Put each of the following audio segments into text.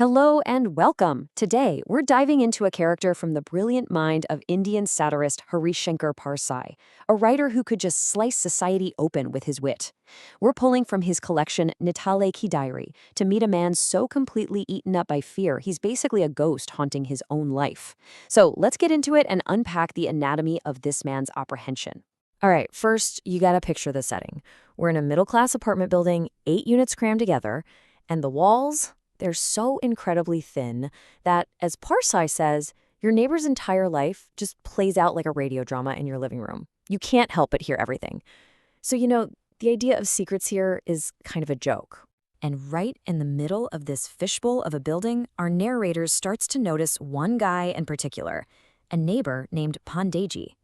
Hello and welcome. Today, we're diving into a character from the brilliant mind of Indian satirist HARISHANKAR Parsai, a writer who could just slice society open with his wit. We're pulling from his collection Nitale Ki Diary to meet a man so completely eaten up by fear he's basically a ghost haunting his own life. So let's get into it and unpack the anatomy of this man's apprehension. All right, first, you gotta picture the setting. We're in a middle-class apartment building, 8 units crammed together, and the walls, they're so incredibly thin that, as Parsai says, your neighbor's entire life just plays out like a radio drama in your living room. You can't help but hear everything. So, the idea of secrets here is kind of a joke. And right in the middle of this fishbowl of a building, our narrator starts to notice one guy in particular, a neighbor named Pandeji.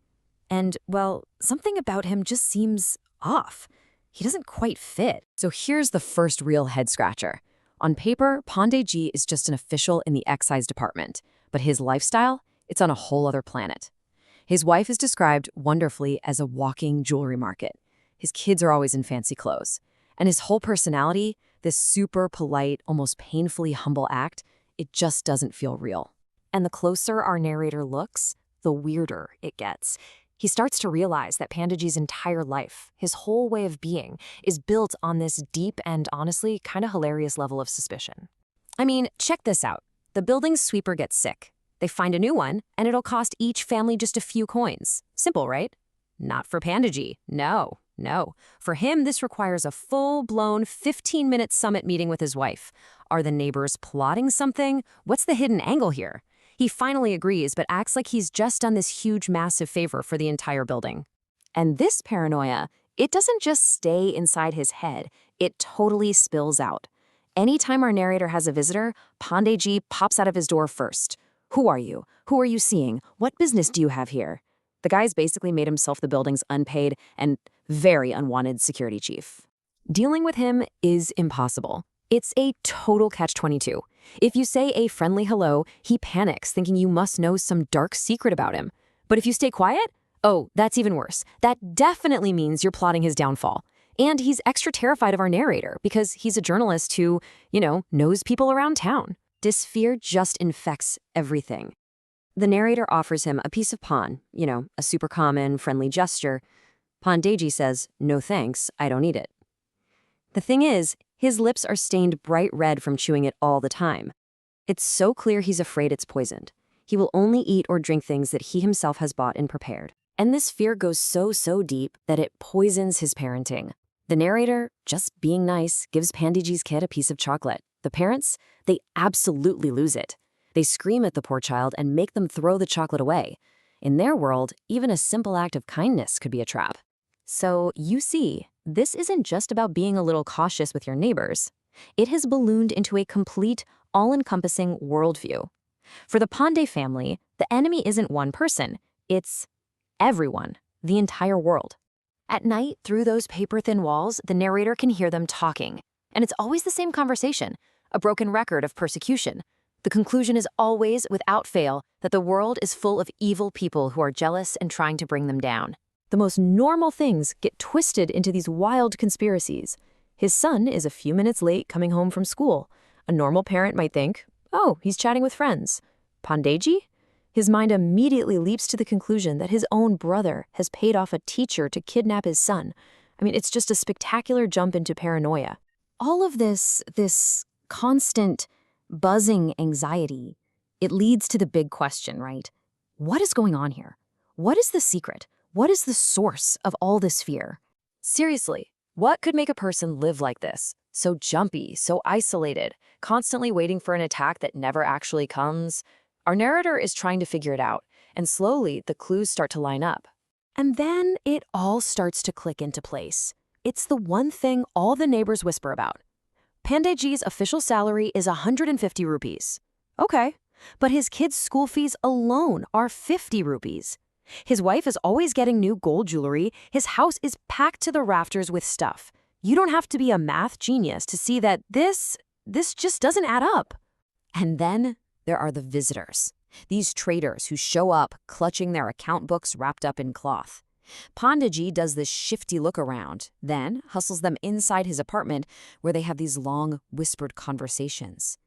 And, well, something about him just seems off. He doesn't quite fit. So here's the first real head-scratcher. On paper, Pandeji is just an official in the excise department, but his lifestyle, it's on a whole other planet. His wife is described wonderfully as a walking jewelry market. His kids are always in fancy clothes. And his whole personality, this super polite, almost painfully humble act, it just doesn't feel real. And the closer our narrator looks, the weirder it gets. He starts to realize that Pandeji's entire life, his whole way of being, is built on this deep and honestly kind of hilarious level of suspicion. I mean, check this out. The building's sweeper gets sick. They find a new one, and it'll cost each family just a few coins. Simple, right? Not for Pandeji. No. For him, this requires a full-blown 15-minute summit meeting with his wife. Are the neighbors plotting something? What's the hidden angle here? He finally agrees, but acts like he's just done this huge, massive favor for the entire building. And this paranoia, it doesn't just stay inside his head, it totally spills out. Anytime our narrator has a visitor, Pandeji pops out of his door first. Who are you? Who are you seeing? What business do you have here? The guy's basically made himself the building's unpaid and very unwanted security chief. Dealing with him is impossible. It's a total catch-22. If you say a friendly hello, he panics, thinking you must know some dark secret about him. But if you stay quiet, oh, that's even worse. That definitely means you're plotting his downfall. And he's extra terrified of our narrator because he's a journalist who, knows people around town. This fear just infects everything. The narrator offers him a piece of pawn, a super common, friendly gesture. Pandeji says, "No thanks, I don't need it." The thing is, his lips are stained bright red from chewing it all the time. It's so clear he's afraid it's poisoned. He will only eat or drink things that he himself has bought and prepared. And this fear goes so deep that it poisons his parenting. The narrator, just being nice, gives Pandeji's kid a piece of chocolate. The parents, they absolutely lose it. They scream at the poor child and make them throw the chocolate away. In their world, even a simple act of kindness could be a trap. So, you see, this isn't just about being a little cautious with your neighbors. It has ballooned into a complete, all-encompassing worldview. For the Pandey family, the enemy isn't one person. It's everyone, the entire world. At night, through those paper-thin walls, the narrator can hear them talking. And it's always the same conversation, a broken record of persecution. The conclusion is always, without fail, that the world is full of evil people who are jealous and trying to bring them down. The most normal things get twisted into these wild conspiracies. His son is a few minutes late coming home from school. A normal parent might think, oh, he's chatting with friends. Pandeji? His mind immediately leaps to the conclusion that his own brother has paid off a teacher to kidnap his son. I mean, it's just a spectacular jump into paranoia. All of this constant buzzing anxiety, it leads to the big question, right? What is going on here? What is the secret? What is the source of all this fear? Seriously, what could make a person live like this? So jumpy, so isolated, constantly waiting for an attack that never actually comes? Our narrator is trying to figure it out, and slowly the clues start to line up. And then it all starts to click into place. It's the one thing all the neighbors whisper about. Pandeji's official salary is 150 rupees. Okay, but his kids' school fees alone are 50 rupees. His wife is always getting new gold jewelry. His house is packed to the rafters with stuff. You don't have to be a math genius to see that this just doesn't add up. And then there are the visitors. These traders who show up clutching their account books wrapped up in cloth. Pandeji does this shifty look around, then hustles them inside his apartment where they have these long, whispered conversations.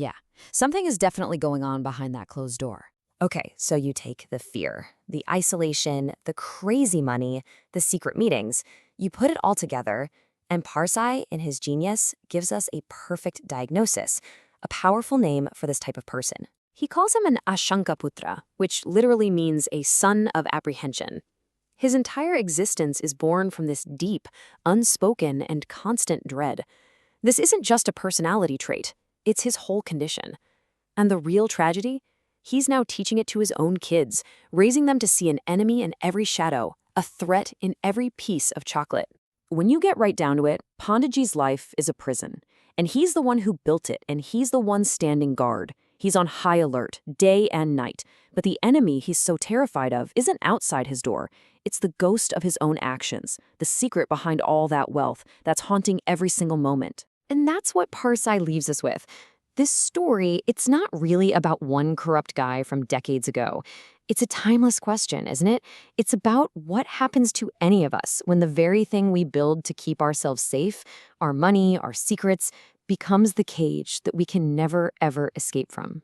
Yeah, something is definitely going on behind that closed door. Okay, so you take the fear, the isolation, the crazy money, the secret meetings, you put it all together, and Parsai, in his genius, gives us a perfect diagnosis, a powerful name for this type of person. He calls him an Ashankaputra, which literally means a son of apprehension. His entire existence is born from this deep, unspoken, and constant dread. This isn't just a personality trait, it's his whole condition. And the real tragedy? He's now teaching it to his own kids, raising them to see an enemy in every shadow, a threat in every piece of chocolate. When you get right down to it, Pandaji's life is a prison. And he's the one who built it, and he's the one standing guard. He's on high alert, day and night. But the enemy he's so terrified of isn't outside his door. It's the ghost of his own actions, the secret behind all that wealth that's haunting every single moment. And that's what Parsai leaves us with. This story, it's not really about one corrupt guy from decades ago. It's a timeless question, isn't it? It's about what happens to any of us when the very thing we build to keep ourselves safe, our money, our secrets, becomes the cage that we can never, ever escape from.